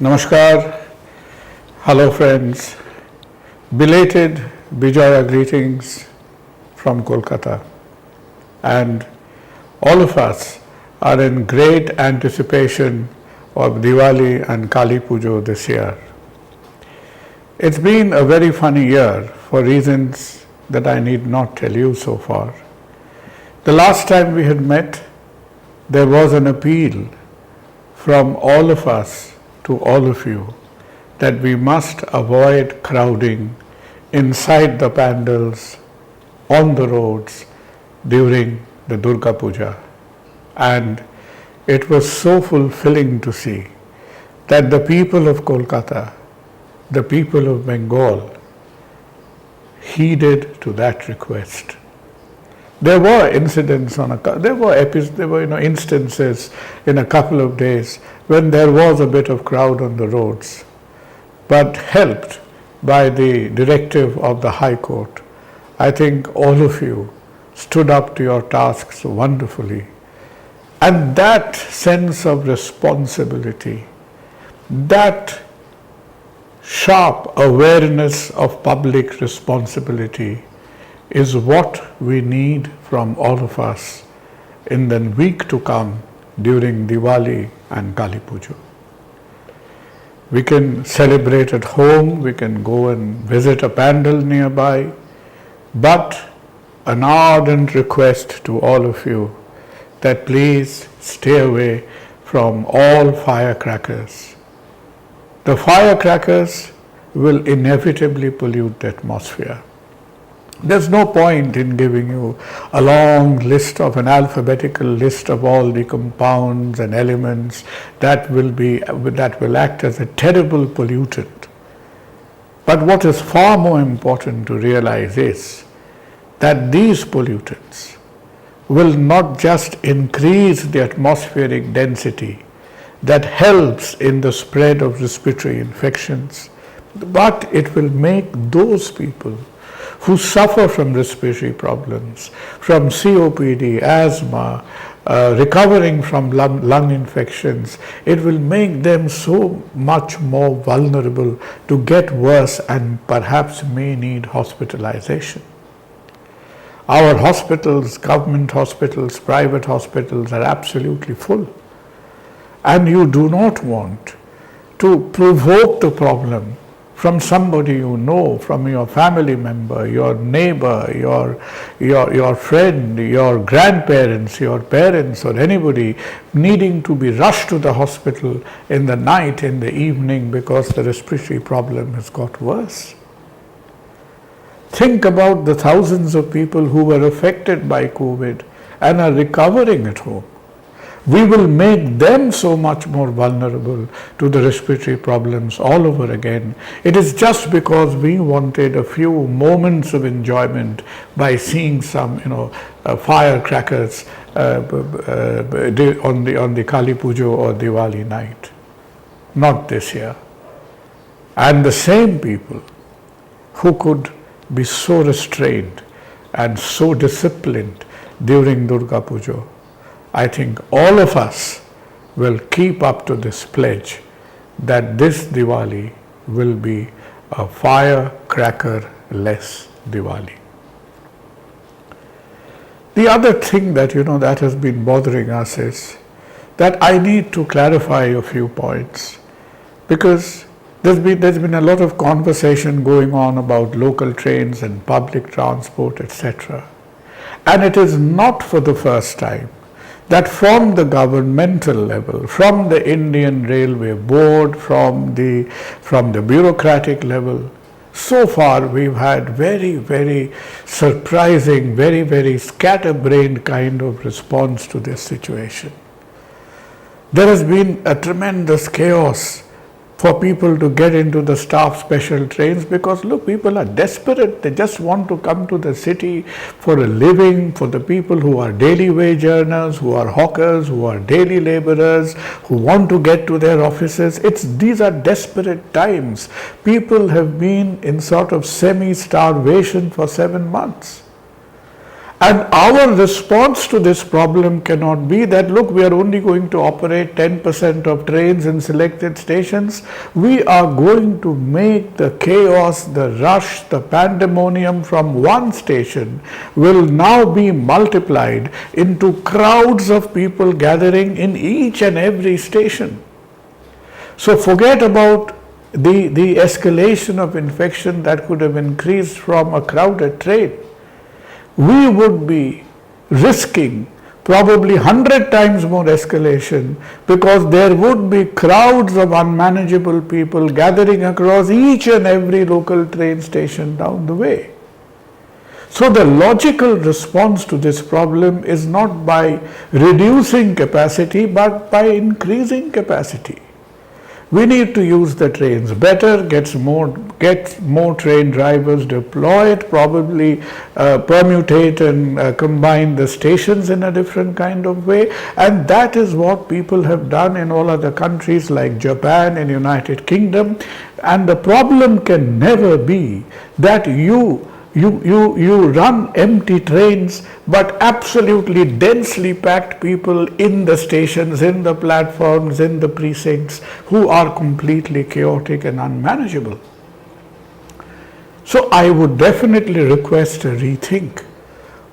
Namaskar, hello friends, belated Bijoya greetings from Kolkata, and all of us are in great anticipation of Diwali and Kali Pujo this year. It's been a very funny year for reasons that I need not tell you so far. The last time we had met, there was an appeal from all of us to all of you that we must avoid crowding inside the pandals, on the roads during the Durga Puja. And it was so fulfilling to see that the people of Kolkata, the people of Bengal, heeded to that request. There were incidents there were instances in a couple of days when there was a bit of crowd on the roads, but helped by the directive of the High Court, I think all of you stood up to your tasks wonderfully. And that sense of responsibility, that sharp awareness of public responsibility is what we need from all of us in the week to come during Diwali and Kali Puja. We can celebrate at home, we can go and visit a pandal nearby, but an ardent request to all of you that please stay away from all firecrackers. The firecrackers will inevitably pollute the atmosphere. There's no point in giving you a long list of an alphabetical list of all the compounds and elements that will act as a terrible pollutant. But what is far more important to realize is that these pollutants will not just increase the atmospheric density that helps in the spread of respiratory infections, but it will make those people who suffer from respiratory problems, from COPD, asthma, recovering from lung infections, it will make them so much more vulnerable to get worse and perhaps may need hospitalization. Our hospitals, government hospitals, private hospitals are absolutely full. And you do not want to provoke the problem from somebody you know, from your family member, your neighbor, your friend, your grandparents, your parents, or anybody needing to be rushed to the hospital in the night, in the evening, because the respiratory problem has got worse. Think about the thousands of people who were affected by COVID and are recovering at home. We will make them so much more vulnerable to the respiratory problems all over again. It is just because we wanted a few moments of enjoyment by seeing some, firecrackers on the Kali Puja or Diwali night. Not this year. And the same people who could be so restrained and so disciplined during Durga Puja, I think all of us will keep up to this pledge that this Diwali will be a firecracker-less Diwali. The other thing that that has been bothering us is that I need to clarify a few points, because there's been a lot of conversation going on about local trains and public transport, etc. And it is not for the first time that from the governmental level, from the Indian Railway Board, from the bureaucratic level, so far we've had very, very surprising, very, very scatterbrained kind of response to this situation. There has been a tremendous chaos for people to get into the staff special trains because, look, people are desperate. They just want to come to the city for a living, for the people who are daily wage earners, who are hawkers, who are daily laborers, who want to get to their offices. These are desperate times. People have been in sort of semi-starvation for 7 months. And our response to this problem cannot be that, look, we are only going to operate 10% of trains in selected stations. We are going to make the chaos, the rush, the pandemonium from one station will now be multiplied into crowds of people gathering in each and every station. So forget about the escalation of infection that could have increased from a crowded train. We would be risking probably 100 times more escalation, because there would be crowds of unmanageable people gathering across each and every local train station down the way. So the logical response to this problem is not by reducing capacity, but by increasing capacity. We need to use the trains better, get more train drivers deployed, probably permutate and combine the stations in a different kind of way. And that is what people have done in all other countries like Japan and United Kingdom. And the problem can never be that you run empty trains, but absolutely densely packed people in the stations, in the platforms, in the precincts, who are completely chaotic and unmanageable. So I would definitely request a rethink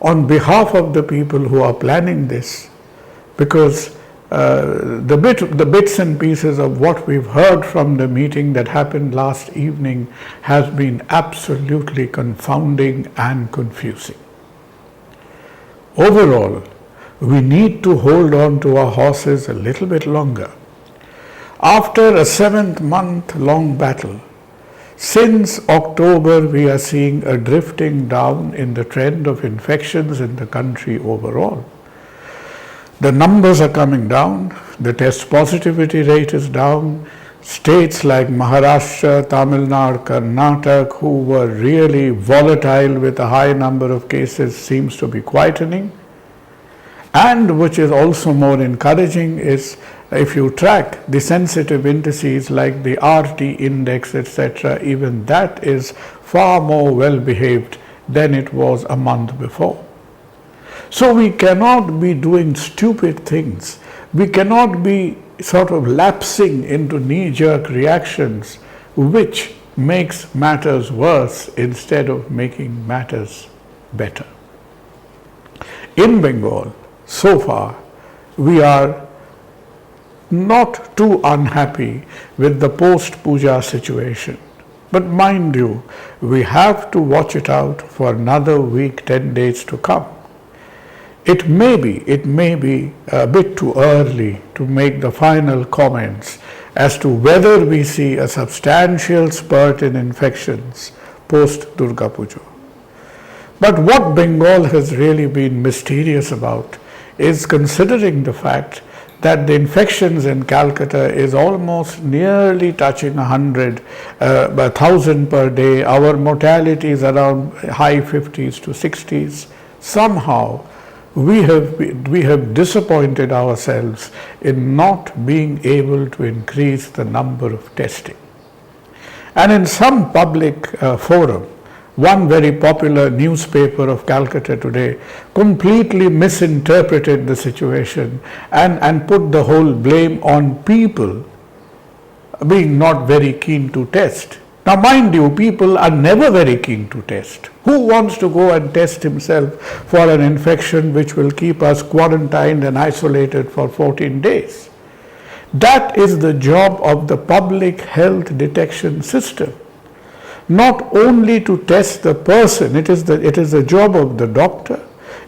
on behalf of the people who are planning this, because the bits and pieces of what we've heard from the meeting that happened last evening has been absolutely confounding and confusing. Overall, we need to hold on to our horses a little bit longer. After a 7-month-long battle, since October, we are seeing a drifting down in the trend of infections in the country overall. The numbers are coming down, the test positivity rate is down. States like Maharashtra, Tamil Nadu, Karnataka, who were really volatile with a high number of cases, seems to be quietening. And which is also more encouraging is, if you track the sensitive indices like the RT index, etc., even that is far more well behaved than it was a month before. So we cannot be doing stupid things. We cannot be sort of lapsing into knee-jerk reactions, which makes matters worse instead of making matters better. In Bengal, so far, we are not too unhappy with the post-puja situation. But mind you, we have to watch it out for another week, 10 days to come. It may be a bit too early to make the final comments as to whether we see a substantial spurt in infections post Durga Puja. But what Bengal has really been mysterious about is considering the fact that the infections in Calcutta is almost nearly touching 1,000 per day. Our mortality is around high 50s to 60s. Somehow, we have disappointed ourselves in not being able to increase the number of testing. And in some public forum, one very popular newspaper of Calcutta today completely misinterpreted the situation and put the whole blame on people being not very keen to test. Now mind you, people are never very keen to test. Who wants to go and test himself for an infection which will keep us quarantined and isolated for 14 days? That is the job of the public health detection system. Not only to test the person, it is the job of the doctor,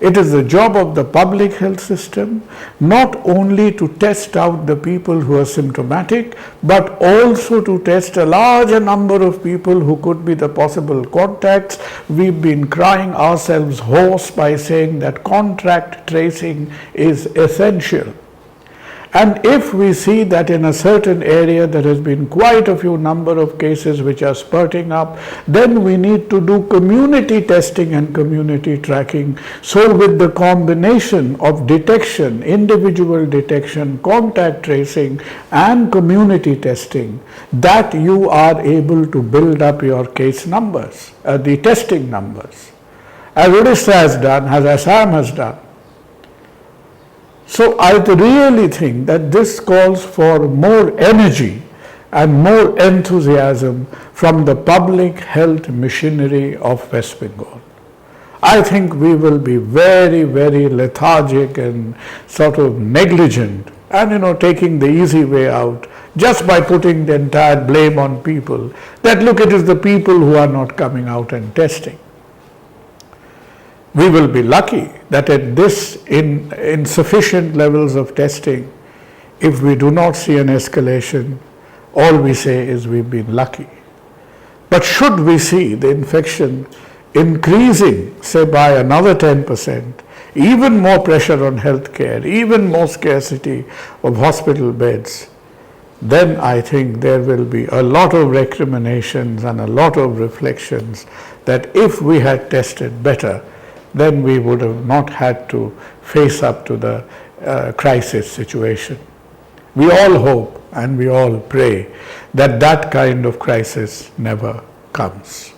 it is the job of the public health system, not only to test out the people who are symptomatic, but also to test a larger number of people who could be the possible contacts. We've been crying ourselves hoarse by saying that contact tracing is essential. And if we see that in a certain area there has been quite a few number of cases which are spurting up, then we need to do community testing and community tracking. So with the combination of detection, individual detection, contact tracing and community testing, that you are able to build up your case numbers, the testing numbers. as Odisha has done, as Assam has done. So I really think that this calls for more energy and more enthusiasm from the public health machinery of West Bengal. I think we will be very, very lethargic and sort of negligent and taking the easy way out just by putting the entire blame on people, that look, it is the people who are not coming out and testing. We will be lucky that at this insufficient levels of testing, if we do not see an escalation, all we say is we've been lucky. But should we see the infection increasing, say by another 10%, even more pressure on healthcare, even more scarcity of hospital beds, then I think there will be a lot of recriminations and a lot of reflections that if we had tested better, then we would have not had to face up to the crisis situation. We all hope and we all pray that that kind of crisis never comes.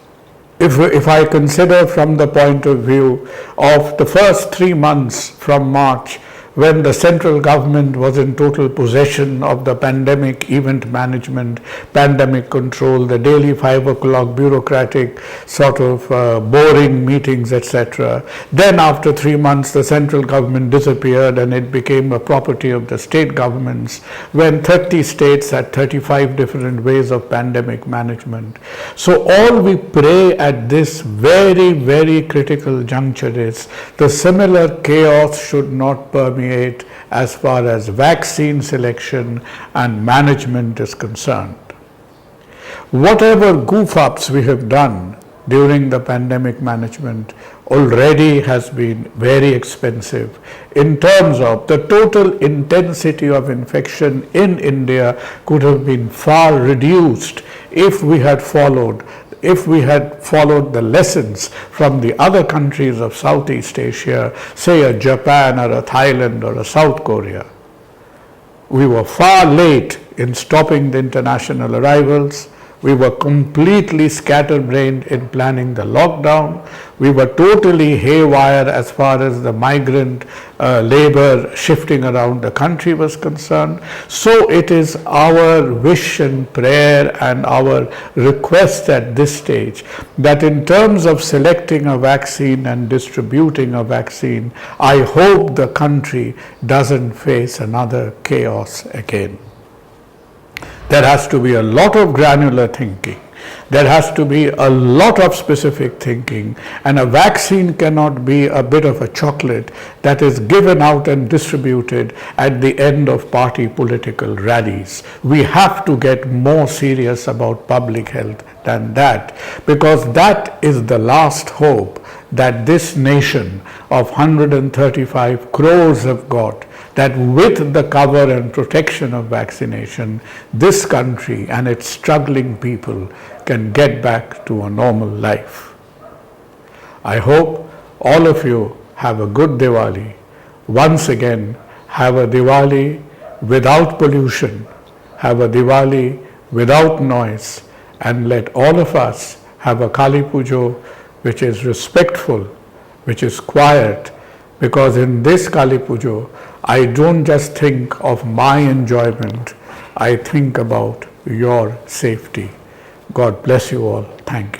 If I consider from the point of view of the first 3 months from March, when the central government was in total possession of the pandemic event management, pandemic control, the daily 5 o'clock bureaucratic sort of boring meetings, etc. Then after 3 months, the central government disappeared and it became a property of the state governments, when 30 states had 35 different ways of pandemic management. So all we pray at this very, very critical juncture is the similar chaos should not permeate as far as vaccine selection and management is concerned. Whatever goof-ups we have done during the pandemic management already has been very expensive in terms of the total intensity of infection in India could have been far reduced if we had followed the lessons from the other countries of Southeast Asia, say a Japan or a Thailand or a South Korea. We were far late in stopping the international arrivals. We were completely scatterbrained in planning the lockdown. We were totally haywire as far as the migrant labor shifting around the country was concerned. So it is our wish and prayer and our request at this stage that in terms of selecting a vaccine and distributing a vaccine, I hope the country doesn't face another chaos again. There has to be a lot of granular thinking. There has to be a lot of specific thinking, and a vaccine cannot be a bit of a chocolate that is given out and distributed at the end of party political rallies. We have to get more serious about public health than that, because that is the last hope that this nation of 135 crores have got, that with the cover and protection of vaccination, this country and its struggling people can get back to a normal life. I hope all of you have a good Diwali. Once again, have a Diwali without pollution, have a Diwali without noise, and let all of us have a Kali Pujo which is respectful, which is quiet, because in this Kali Pujo, I don't just think of my enjoyment, I think about your safety. God bless you all. Thank you.